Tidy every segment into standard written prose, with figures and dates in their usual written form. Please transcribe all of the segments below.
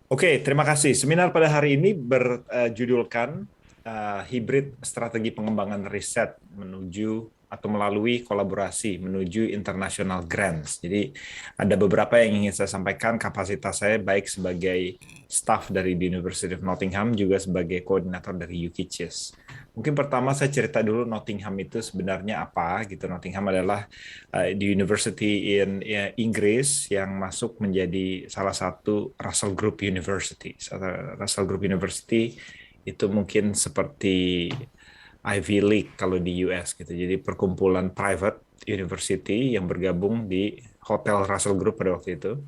Oke, terima kasih. Seminar pada hari ini berjudulkan Hibrid Strategi Pengembangan Riset menuju atau melalui kolaborasi menuju international grants. Jadi ada beberapa yang ingin saya sampaikan kapasitas saya baik sebagai staff dari the University of Nottingham juga sebagai koordinator dari UKCIS. Mungkin pertama saya cerita dulu Nottingham itu sebenarnya apa gitu. Nottingham adalah di University in Inggris yang masuk menjadi salah satu Russell Group University. Russell Group University itu mungkin seperti Ivy League kalau di US gitu. Jadi perkumpulan private university yang bergabung di Hotel Russell Group pada waktu itu.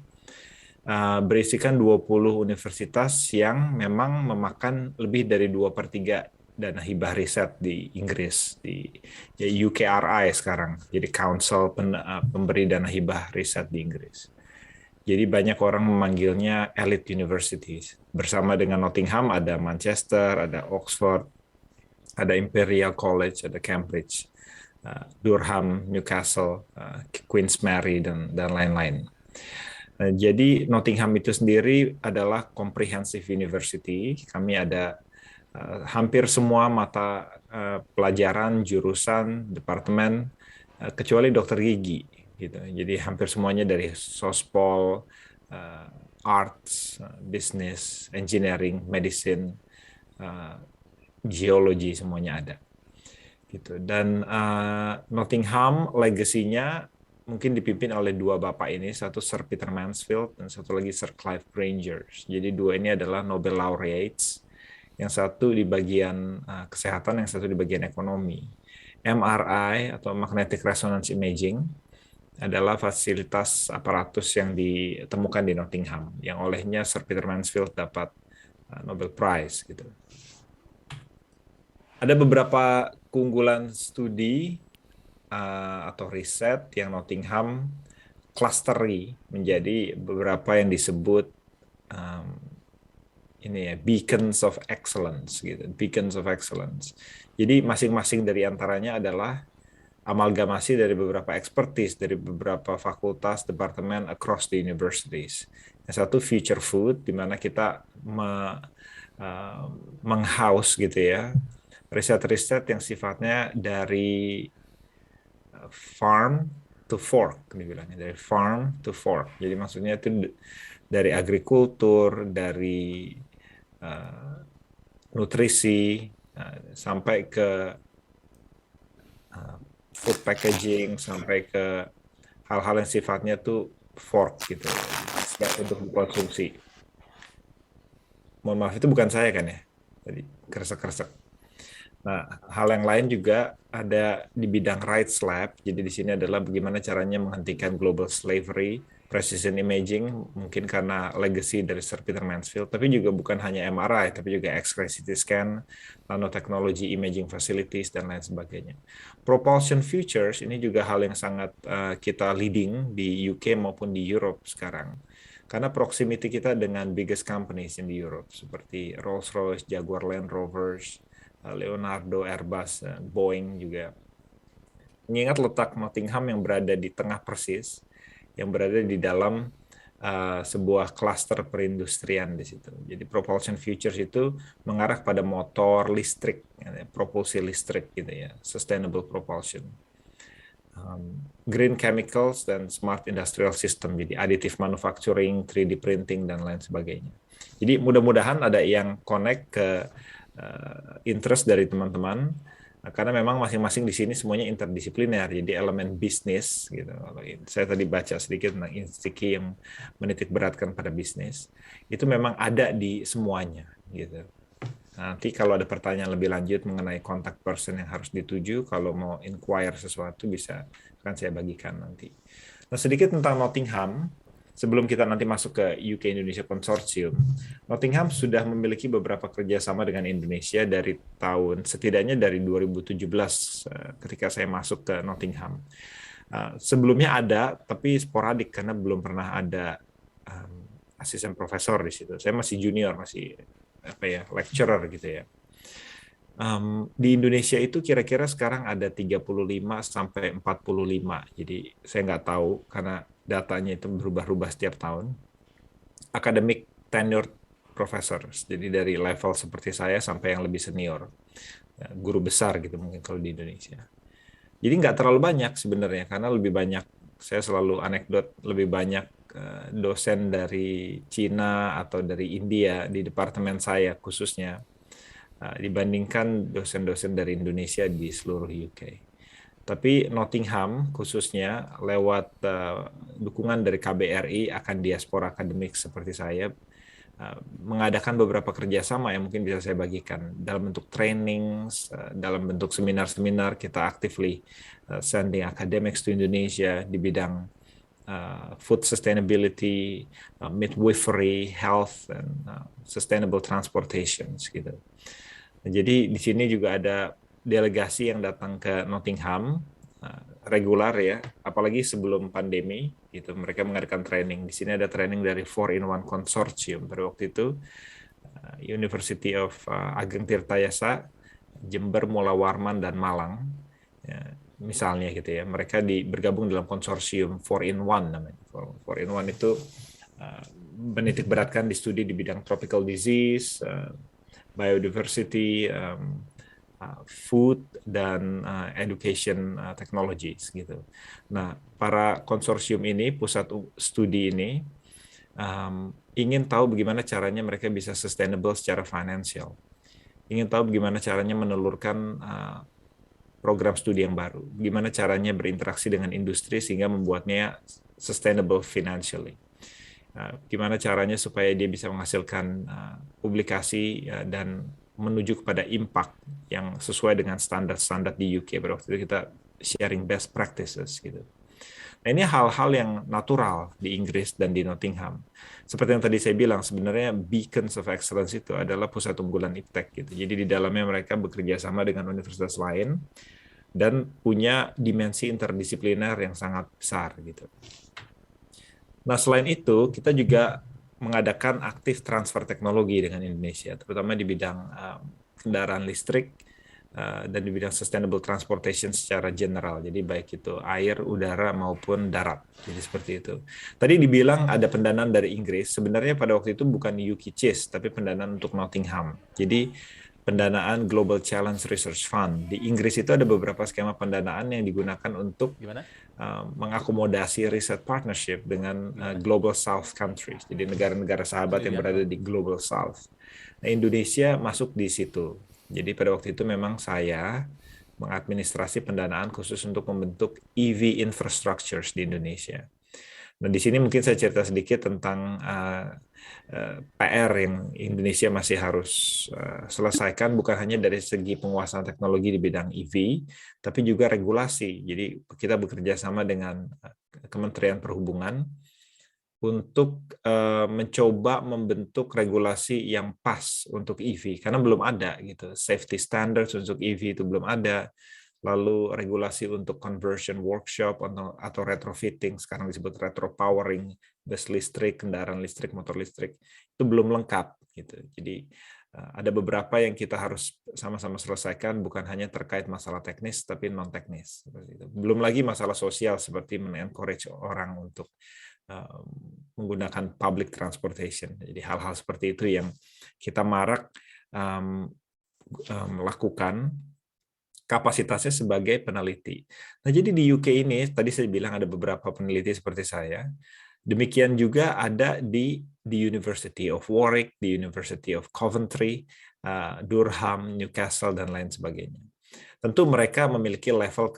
Berisikan 20 universitas yang memang memakan lebih dari 2/3 dana hibah riset di Inggris, di ya, UKRI sekarang, jadi Council pemberi dana hibah riset di Inggris. Jadi banyak orang memanggilnya elite universities. Bersama dengan Nottingham ada Manchester, ada Oxford, ada Imperial College, ada Cambridge, Durham, Newcastle, Queen's Mary, dan lain-lain. Jadi Nottingham itu sendiri adalah comprehensive university. Kami ada hampir semua mata pelajaran, jurusan, departemen, kecuali dokter gigi. Gitu. Jadi hampir semuanya dari sospol, arts, business, engineering, medicine, geologi semuanya ada. Gitu. Dan Nottingham legasinya mungkin dipimpin oleh dua bapak ini, satu Sir Peter Mansfield dan satu lagi Sir Clive Granger. Jadi dua ini adalah Nobel laureates, yang satu di bagian kesehatan, yang satu di bagian ekonomi. MRI atau magnetic resonance imaging adalah fasilitas aparatus yang ditemukan di Nottingham, yang olehnya Sir Peter Mansfield dapat Nobel Prize gitu. Ada beberapa keunggulan studi atau riset yang Nottingham clusteri menjadi beberapa yang disebut ini ya, beacons of excellence gitu, beacons of excellence. Jadi masing-masing dari antaranya adalah amalgamasi dari beberapa expertise dari beberapa fakultas, departemen across the universities. Yang satu future food, di mana kita menghouse gitu ya, riset-riset yang sifatnya dari farm to fork, dibilangnya dari farm to fork. Jadi maksudnya itu dari agrikultur, dari nutrisi, sampai ke food packaging, sampai ke hal-hal yang sifatnya tuh fork gitu, siap untuk dikonsumsi. Mohon maaf, itu bukan saya kan ya? Tadi kresek-kresek. Nah, hal yang lain juga ada di bidang rights lab. Jadi di sini adalah bagaimana caranya menghentikan global slavery, precision imaging, mungkin karena legacy dari Sir Peter Mansfield, tapi juga bukan hanya MRI, tapi juga X-ray CT scan, nanotechnology imaging facilities, dan lain sebagainya. Propulsion futures, ini juga hal yang sangat kita leading di UK maupun di Europe sekarang. Karena proximity kita dengan biggest companies in the Europe, seperti Rolls-Royce, Jaguar Land Rovers, Leonardo, Airbus, Boeing juga. Mengingat letak Nottingham yang berada di tengah persis, yang berada di dalam sebuah klaster perindustrian di situ. Jadi propulsion futures itu mengarah pada motor listrik, propulsi listrik gitu ya, sustainable propulsion. Green chemicals dan smart industrial system, jadi additive manufacturing, 3D printing, dan lain sebagainya. Jadi mudah-mudahan ada yang connect ke interest dari teman-teman, karena memang masing-masing di sini semuanya interdisipliner, jadi elemen bisnis gitu. Saya tadi baca sedikit tentang Instiki yang menitik beratkan pada bisnis, itu memang ada di semuanya gitu. Nanti kalau ada pertanyaan lebih lanjut mengenai contact person yang harus dituju, kalau mau inquire sesuatu bisa akan saya bagikan nanti. Nah, sedikit tentang Nottingham. Sebelum kita nanti masuk ke UK Indonesia Consortium, Nottingham sudah memiliki beberapa kerjasama dengan Indonesia dari setidaknya dari 2017 ketika saya masuk ke Nottingham. Sebelumnya ada, tapi sporadik karena belum pernah ada asisten profesor di situ. Saya masih junior, masih apa ya, lecturer gitu ya. Di Indonesia itu kira-kira sekarang ada 35 sampai 45. Jadi saya nggak tahu karena datanya itu berubah-ubah setiap tahun. Academic tenure professors. Jadi dari level seperti saya sampai yang lebih senior. Ya, guru besar gitu mungkin kalau di Indonesia. Jadi nggak terlalu banyak sebenarnya, karena lebih banyak, saya selalu anekdot, lebih banyak dosen dari Cina atau dari India di departemen saya khususnya, dibandingkan dosen-dosen dari Indonesia di seluruh UK. Tapi Nottingham khususnya lewat dukungan dari KBRI akan diaspora akademik seperti saya, mengadakan beberapa kerjasama yang mungkin bisa saya bagikan dalam bentuk training, dalam bentuk seminar-seminar. Kita actively sending academics to Indonesia di bidang food sustainability, midwifery, health, and sustainable transportation gitu. Jadi di sini juga ada delegasi yang datang ke Nottingham regular ya, apalagi sebelum pandemi gitu, mereka mengadakan training. Di sini ada training dari 4-in-1 Consortium pada waktu itu, University of Ageng Tirtayasa, Jember, Mula Warman, dan Malang ya, misalnya gitu ya. Mereka bergabung dalam konsorsium 4-in-1 namanya. 4-in-1 itu menitik beratkan di studi di bidang tropical disease, biodiversity, food, dan education technologies gitu. Nah, para konsorsium ini, pusat studi ini, ingin tahu bagaimana caranya mereka bisa sustainable secara financial. Ingin tahu bagaimana caranya menelurkan program studi yang baru. Bagaimana caranya berinteraksi dengan industri sehingga membuatnya sustainable financially. Gimana caranya supaya dia bisa menghasilkan publikasi dan menuju kepada impact yang sesuai dengan standar-standar di UK. Pada waktu itu kita sharing best practices gitu. Nah, ini hal-hal yang natural di Inggris dan di Nottingham. Seperti yang tadi saya bilang, sebenarnya beacons of excellence itu adalah pusat unggulan IPTEC gitu. Jadi di dalamnya mereka bekerja sama dengan universitas lain dan punya dimensi interdisipliner yang sangat besar gitu. Nah, selain itu, kita juga mengadakan aktif transfer teknologi dengan Indonesia, terutama di bidang kendaraan listrik dan di bidang sustainable transportation secara general. Jadi baik itu air, udara, maupun darat. Jadi seperti itu. Tadi dibilang ada pendanaan dari Inggris. Sebenarnya pada waktu itu bukan UK CHIS, tapi pendanaan untuk Nottingham. Jadi pendanaan Global Challenge Research Fund. Di Inggris itu ada beberapa skema pendanaan yang digunakan untuk mengakomodasi riset partnership dengan Global South countries, jadi negara-negara sahabat yang berada di Global South. Nah, Indonesia masuk di situ. Jadi pada waktu itu memang saya mengadministrasi pendanaan khusus untuk membentuk EV infrastructures di Indonesia. Nah, di sini mungkin saya cerita sedikit tentang PR yang Indonesia masih harus selesaikan, bukan hanya dari segi penguasaan teknologi di bidang EV, tapi juga regulasi. Jadi kita bekerja sama dengan Kementerian Perhubungan untuk mencoba membentuk regulasi yang pas untuk EV, karena belum ada gitu. Safety standards untuk EV itu belum ada. Lalu regulasi untuk conversion workshop atau retrofitting, sekarang disebut retropowering, bus listrik, kendaraan listrik, motor listrik, itu belum lengkap gitu. Jadi ada beberapa yang kita harus sama-sama selesaikan, bukan hanya terkait masalah teknis tapi non teknis. Belum lagi masalah sosial seperti men-encourage orang untuk menggunakan public transportation. Jadi hal-hal seperti itu yang kita marak lakukan kapasitasnya sebagai peneliti. Nah, jadi di UK ini, tadi saya bilang ada beberapa peneliti seperti saya. Demikian juga ada di University of Warwick, di University of Coventry, Durham, Newcastle, dan lain sebagainya. Tentu mereka memiliki level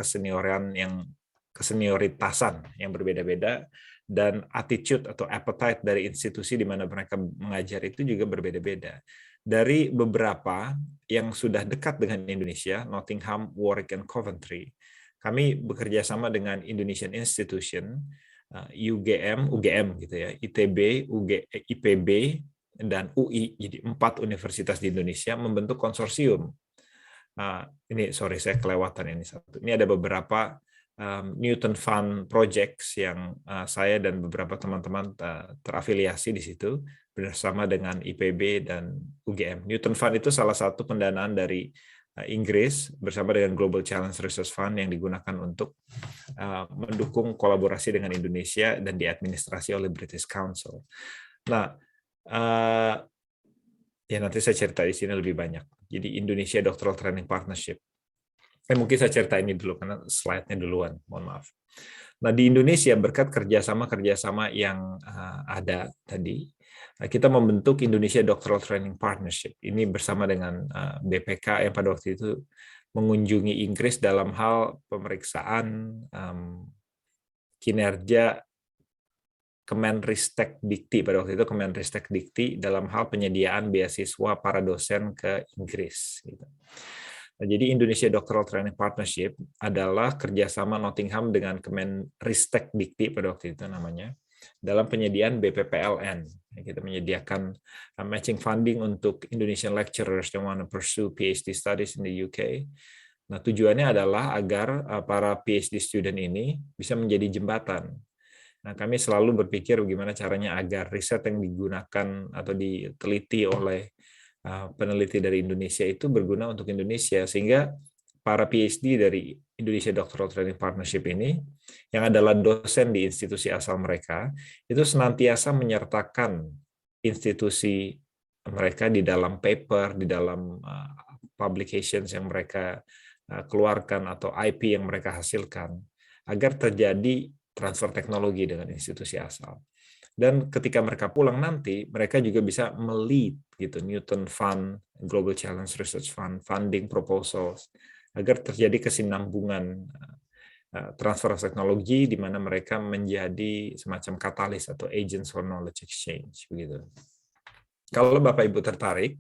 kesenioritasan yang berbeda-beda, dan attitude atau appetite dari institusi di mana mereka mengajar itu juga berbeda-beda. Dari beberapa yang sudah dekat dengan Indonesia, Nottingham, Warwick, dan Coventry, kami bekerja sama dengan Indonesian Institution, UGM gitu ya, ITB, IPB, dan UI. Jadi 4 universitas di Indonesia membentuk konsorsium. Ini sorry saya kelewatan ini satu. Ini ada beberapa Newton Fund projects yang saya dan beberapa teman-teman terafiliasi di situ bersama dengan IPB dan UGM. Newton Fund itu salah satu pendanaan dari Inggris bersama dengan Global Challenge Research Fund yang digunakan untuk mendukung kolaborasi dengan Indonesia dan diadministrasi oleh British Council. Nah, Ya, nanti saya cerita di sini lebih banyak. Jadi Indonesia Doctoral Training Partnership. Mungkin saya cerita ini dulu karena slide-nya duluan, mohon maaf. Nah, di Indonesia berkat kerjasama yang ada tadi, kita membentuk Indonesia Doctoral Training Partnership. Ini bersama dengan BPK yang pada waktu itu mengunjungi Inggris dalam hal pemeriksaan kinerja Kemenristek Dikti, pada waktu itu Kemenristek Dikti dalam hal penyediaan beasiswa para dosen ke Inggris. Nah, jadi Indonesia Doctoral Training Partnership adalah kerjasama Nottingham dengan Kemenristek Dikti pada waktu itu namanya, dalam penyediaan BPPLN. Kita menyediakan matching funding untuk Indonesian lecturers yang want to pursue PhD studies in the UK. Nah, tujuannya adalah agar para PhD student ini bisa menjadi jembatan. Nah, kami selalu berpikir bagaimana caranya agar riset yang digunakan atau diteliti oleh peneliti dari Indonesia itu berguna untuk Indonesia, sehingga para PhD dari Indonesia Doctoral Training Partnership ini, yang adalah dosen di institusi asal mereka, itu senantiasa menyertakan institusi mereka di dalam paper, di dalam publications yang mereka keluarkan atau IP yang mereka hasilkan, agar terjadi transfer teknologi dengan institusi asal. Dan ketika mereka pulang nanti, mereka juga bisa melead gitu, Newton Fund, Global Challenge Research Fund, funding proposals, agar terjadi kesinambungan transfer teknologi di mana mereka menjadi semacam katalis atau agents for knowledge exchange begitu. Kalau Bapak Ibu tertarik,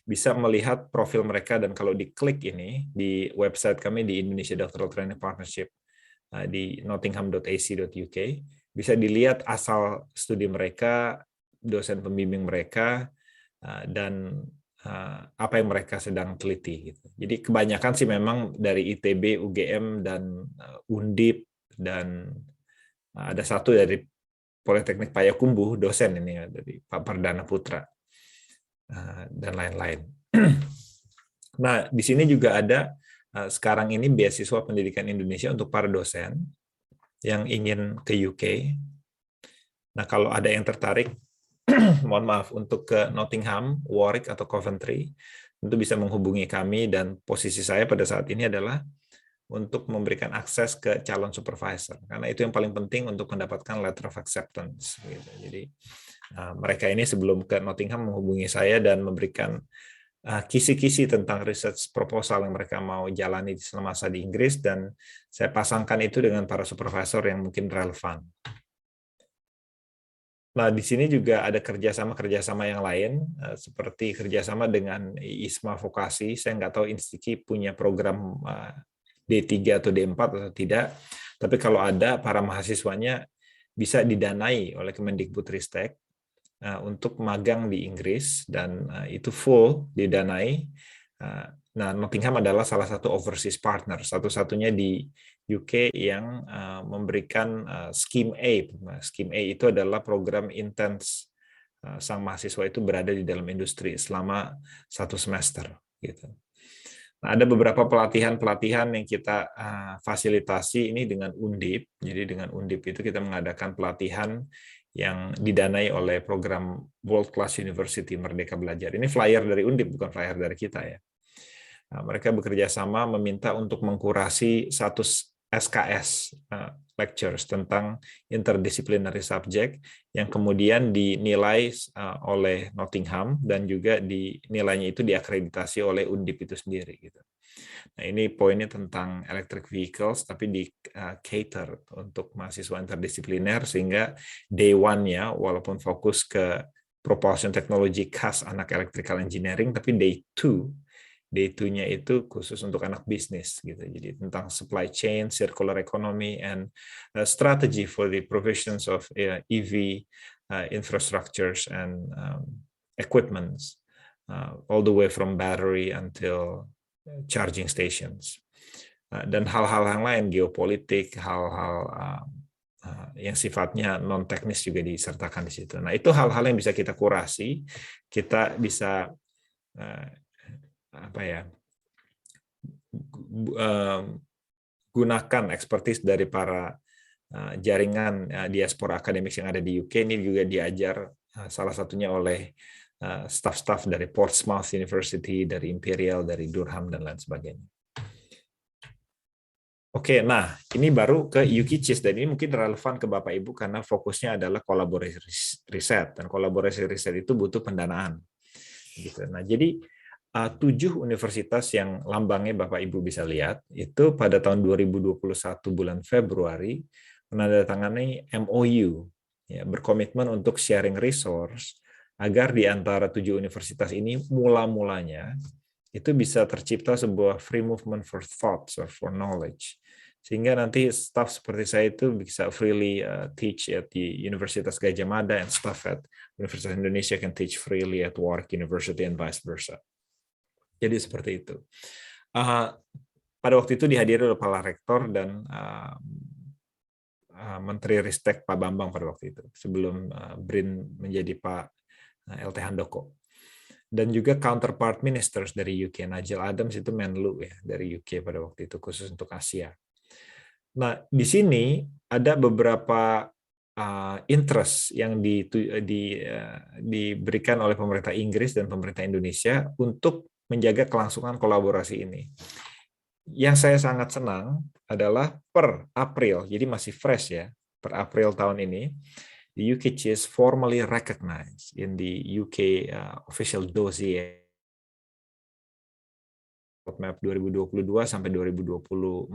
bisa melihat profil mereka, dan kalau diklik ini di website kami di Indonesia Doctoral Training Partnership di nottingham.ac.uk, bisa dilihat asal studi mereka, dosen pembimbing mereka, dan apa yang mereka sedang teliti. Jadi kebanyakan sih memang dari ITB, UGM, dan Undip, dan ada satu dari Politeknik Payakumbuh, dosen ini dari Pak Perdana Putra, dan lain-lain. Nah, di sini juga ada sekarang ini beasiswa pendidikan Indonesia untuk para dosen yang ingin ke UK. Nah, kalau ada yang tertarik, mohon maaf, untuk ke Nottingham, Warwick, atau Coventry, tentu bisa menghubungi kami, dan posisi saya pada saat ini adalah untuk memberikan akses ke calon supervisor, karena itu yang paling penting untuk mendapatkan letter of acceptance. Jadi, mereka ini sebelum ke Nottingham menghubungi saya dan memberikan kisi-kisi tentang research proposal yang mereka mau jalani selama masa di Inggris, dan saya pasangkan itu dengan para supervisor yang mungkin relevan. Nah, di sini juga ada kerjasama yang lain, seperti kerjasama dengan ISMA Vokasi. Saya nggak tahu Instiki punya program D3 atau D4 atau tidak, tapi kalau ada, para mahasiswanya bisa didanai oleh Kemendikbudristek untuk magang di Inggris, dan itu full didanai. Nah, Nottingham adalah salah satu overseas partner, satu-satunya di UK yang memberikan Scheme A. Scheme A itu adalah program intens sang mahasiswa itu berada di dalam industri selama 1 semester. Gitu. Nah, ada beberapa pelatihan yang kita fasilitasi ini dengan Undip. Jadi dengan Undip itu kita mengadakan pelatihan yang didanai oleh program World Class University Merdeka Belajar. Ini flyer dari Undip, bukan flyer dari kita ya. Nah, mereka bekerja sama meminta untuk mengkurasi 1 SKS lectures tentang interdisciplinary subject yang kemudian dinilai oleh Nottingham, dan juga nilainya itu diakreditasi oleh Undip itu sendiri gitu. Nah, ini poinnya tentang electric vehicles, tapi di cater untuk mahasiswa interdisipliner, sehingga day one-nya walaupun fokus ke propulsion technology khas anak electrical engineering, tapi day 2-nya itu khusus untuk anak bisnis gitu. Jadi tentang supply chain, circular economy, and strategy for the provisions of EV infrastructures and equipments, all the way from battery until charging stations, dan hal-hal yang lain, geopolitik, hal-hal yang sifatnya non teknis juga disertakan di situ. Nah, itu hal-hal yang bisa kita kurasi, kita bisa gunakan expertise dari para jaringan diaspora akademik yang ada di UK. Ini juga diajar salah satunya oleh staff-staff dari Portsmouth University, dari Imperial, dari Durham, dan lain sebagainya. Oke, nah ini baru ke UKCIS, dan ini mungkin relevan ke Bapak Ibu karena fokusnya adalah kolaborasi riset, dan kolaborasi riset itu butuh pendanaan. Gitu. Nah, jadi 7 universitas yang lambangnya Bapak Ibu bisa lihat, itu pada tahun 2021 bulan Februari menandatangani MOU, ya, berkomitmen untuk sharing resource agar di antara 7 universitas ini mula-mulanya itu bisa tercipta sebuah free movement for thoughts or for knowledge. Sehingga nanti staff seperti saya itu bisa freely teach at the Universitas Gadjah Mada, and staff at Universitas Indonesia can teach freely at Warwick University and vice versa. Jadi seperti itu. Pada waktu itu dihadiri oleh Kepala Rektor dan Menteri Ristek Pak Bambang pada waktu itu, sebelum BRIN menjadi Pak LT Handoko. Dan juga counterpart ministers dari UK, Nigel Adams itu Menlu ya dari UK pada waktu itu, khusus untuk Asia. Nah, di sini ada beberapa interest yang diberikan oleh pemerintah Inggris dan pemerintah Indonesia untuk menjaga kelangsungan kolaborasi ini. Yang saya sangat senang adalah per April, jadi masih fresh ya, per April tahun ini, the UKCIS formally recognized in the UK official dossier roadmap 2022 sampai 2024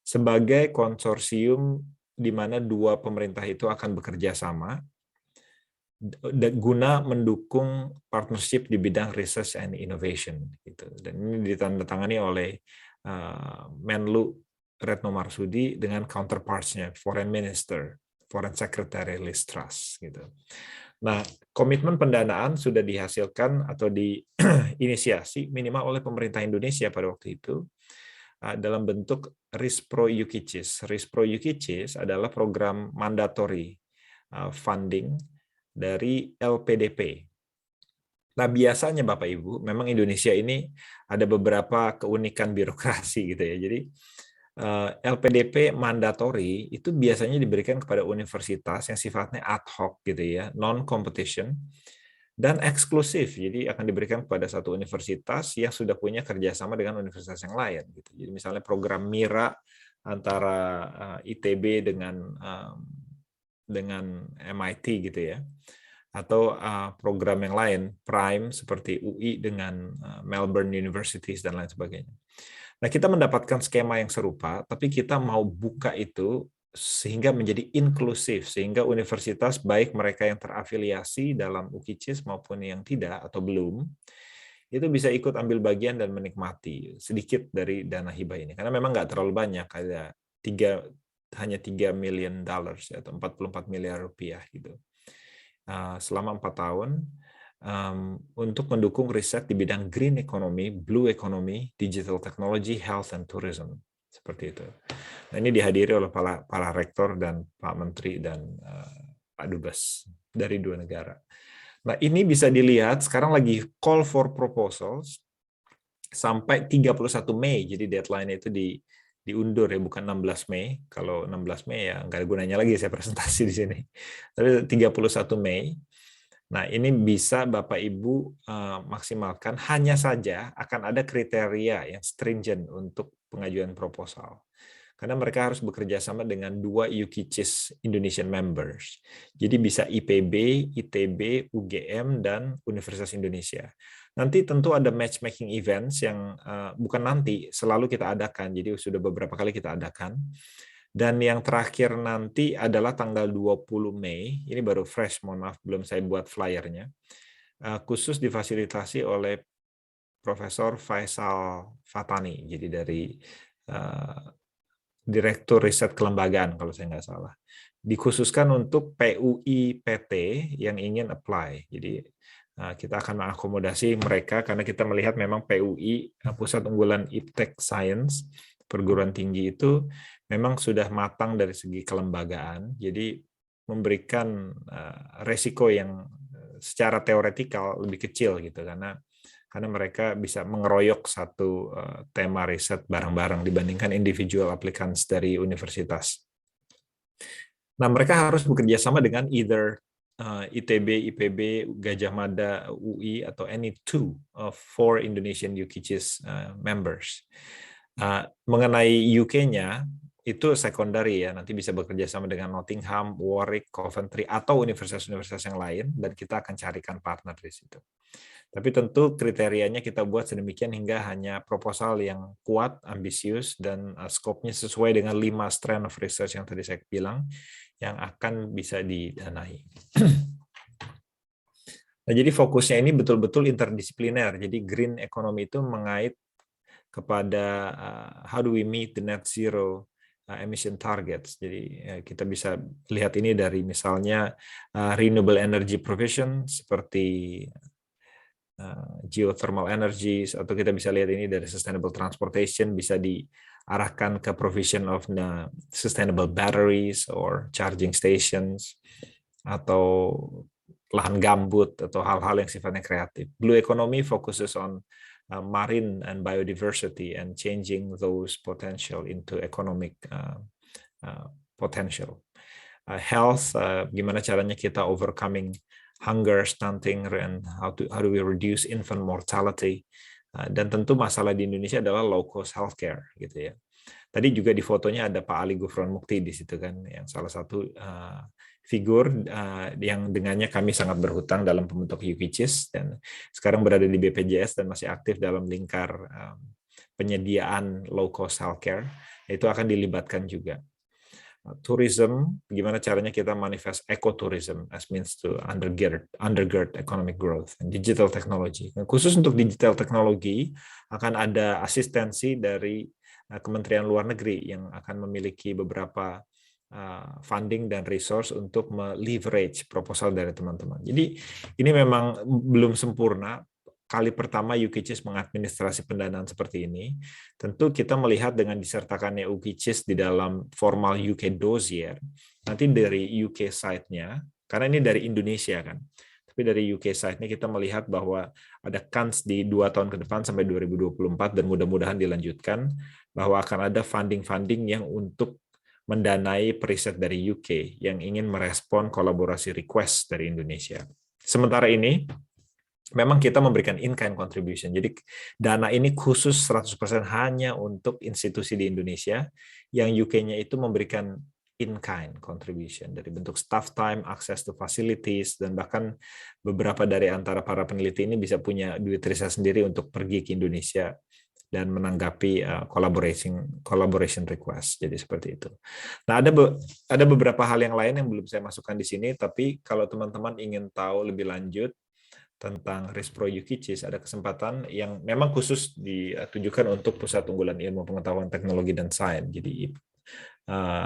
sebagai konsorsium di mana 2 pemerintah itu akan bekerja sama guna mendukung partnership di bidang research and innovation. Gitu. Dan ini ditandatangani oleh Menlu Retno Marsudi dengan counterparts-nya, Foreign Minister, Foreign Secretary Liz Truss. Gitu. Nah, komitmen pendanaan sudah dihasilkan atau diinisiasi minimal oleh pemerintah Indonesia pada waktu itu, dalam bentuk RISPRO UKCIS. RISPRO UKCIS adalah program mandatory funding dari LPDP. Nah, biasanya Bapak Ibu, memang Indonesia ini ada beberapa keunikan birokrasi gitu ya. Jadi LPDP mandatory itu biasanya diberikan kepada universitas yang sifatnya ad hoc gitu ya, non-competition, dan eksklusif, jadi akan diberikan kepada satu universitas yang sudah punya kerjasama dengan universitas yang lain. Gitu. Jadi misalnya program MIRA antara ITB dengan MIT gitu ya, atau program yang lain Prime seperti UI dengan Melbourne Universities dan lain sebagainya. Nah, kita mendapatkan skema yang serupa, tapi kita mau buka itu sehingga menjadi inklusif, sehingga universitas baik mereka yang terafiliasi dalam UKCIS maupun yang tidak atau belum, itu bisa ikut ambil bagian dan menikmati sedikit dari dana hibah ini. Karena memang nggak terlalu banyak, ada hanya $3 million atau 44 miliar rupiah gitu. Selama 4 tahun untuk mendukung riset di bidang green economy, blue economy, digital technology, health and tourism. Seperti itu. Nah, ini dihadiri oleh para rektor dan Pak Menteri dan Pak Dubes dari 2 negara. Nah, ini bisa dilihat sekarang lagi call for proposals sampai 31 Mei. Jadi deadline itu diundur ya, bukan 16 Mei. Kalau 16 Mei ya nggak ada gunanya lagi saya presentasi di sini. Tapi 31 Mei. Nah, ini bisa Bapak Ibu maksimalkan, hanya saja akan ada kriteria yang stringent untuk pengajuan proposal. Karena mereka harus bekerja sama dengan 2 UKCIS Indonesian members. Jadi bisa IPB, ITB, UGM, dan Universitas Indonesia. Nanti tentu ada matchmaking events yang bukan nanti, selalu kita adakan. Jadi sudah beberapa kali kita adakan. Dan yang terakhir nanti adalah tanggal 20 Mei, ini baru fresh, mohon maaf, belum saya buat flyernya, khusus difasilitasi oleh Profesor Faisal Fatani, jadi dari Direktur Riset Kelembagaan, kalau saya nggak salah. Dikhususkan untuk PUI PT yang ingin apply. Jadi kita akan mengakomodasi mereka, karena kita melihat memang PUI, Pusat Unggulan Iptek Science, perguruan tinggi itu memang sudah matang dari segi kelembagaan, jadi memberikan resiko yang secara teoretikal lebih kecil gitu, karena mereka bisa mengeroyok satu tema riset bareng-bareng dibandingkan individual applicants dari universitas. Nah, mereka harus bekerja sama dengan either ITB, IPB, Gajah Mada, UI, atau any two of four Indonesian UKICHIS members. Mengenai UK-nya, itu secondary ya, nanti bisa bekerja sama dengan Nottingham, Warwick, Coventry, atau universitas-universitas yang lain, dan kita akan carikan partner di situ. Tapi tentu kriterianya kita buat sedemikian hingga hanya proposal yang kuat, ambisius, dan skopnya sesuai dengan 5 strand of research yang tadi saya bilang, yang akan bisa didanai. Nah, jadi fokusnya ini betul-betul interdisipliner. Jadi green economy itu mengait kepada how do we meet the net zero emission targets. Jadi kita bisa lihat ini dari misalnya renewable energy provision seperti geothermal energy, atau kita bisa lihat ini dari sustainable transportation, bisa diarahkan ke provision of the sustainable batteries or charging stations, atau lahan gambut, atau hal-hal yang sifatnya kreatif. Blue economy focuses on marine and biodiversity and changing those potential into economic potential. Health, gimana caranya kita overcoming hunger, stunting, and how do we reduce infant mortality. Dan tentu masalah di Indonesia adalah low cost healthcare gitu ya. Tadi juga di fotonya ada Pak Ali Gufron Mukti di situ kan, yang salah satu figur yang dengannya kami sangat berhutang dalam pembentuk UKICHIS, dan sekarang berada di BPJS dan masih aktif dalam lingkar penyediaan low cost healthcare. Itu akan dilibatkan juga. Tourism, gimana caranya kita manifest ecotourism as means to undergird economic growth, and digital technology. Nah, khusus untuk digital teknologi akan ada asistensi dari Kementerian Luar Negeri yang akan memiliki beberapa funding dan resource untuk leverage proposal dari teman-teman. Jadi ini memang belum sempurna. Kali pertama UKICHIS mengadministrasi pendanaan seperti ini, tentu kita melihat dengan disertakannya UKICHIS di dalam formal UK dossier, nanti dari UK side-nya, karena ini dari Indonesia kan, tapi dari UK side-nya kita melihat bahwa ada kans di 2 tahun ke depan sampai 2024, dan mudah-mudahan dilanjutkan, bahwa akan ada funding-funding yang untuk mendanai periset dari UK yang ingin merespon kolaborasi request dari Indonesia. Sementara ini, memang kita memberikan in-kind contribution. Jadi dana ini khusus 100% hanya untuk institusi di Indonesia, yang UK-nya itu memberikan in-kind contribution dari bentuk staff time, access to facilities, dan bahkan beberapa dari antara para peneliti ini bisa punya duit riset sendiri untuk pergi ke Indonesia dan menanggapi collaboration request. Jadi seperti itu. Nah, ada beberapa hal yang lain yang belum saya masukkan di sini, tapi kalau teman-teman ingin tahu lebih lanjut tentang Rispro UKICHIS, ada kesempatan yang memang khusus ditujukan untuk Pusat Unggulan Ilmu Pengetahuan Teknologi dan Sains. Jadi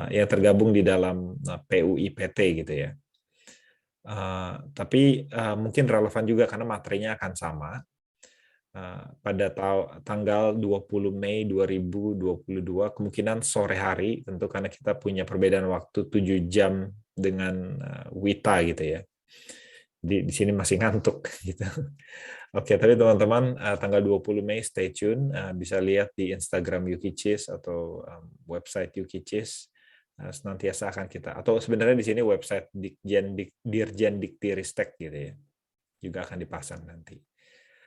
yang tergabung di dalam PUIPT gitu ya. Tapi mungkin relevan juga karena materinya akan sama. Pada tanggal 20 Mei 2022, kemungkinan sore hari, tentu karena kita punya perbedaan waktu 7 jam dengan WITA gitu ya. Di sini masih ngantuk gitu. Oke, tapi teman-teman tanggal 20 Mei stay tune, bisa lihat di Instagram UKICHIS atau website UKICHIS, senantiasa akan kita, atau sebenarnya di sini website Dirjen Dikti Ristek gitu ya, juga akan dipasang nanti.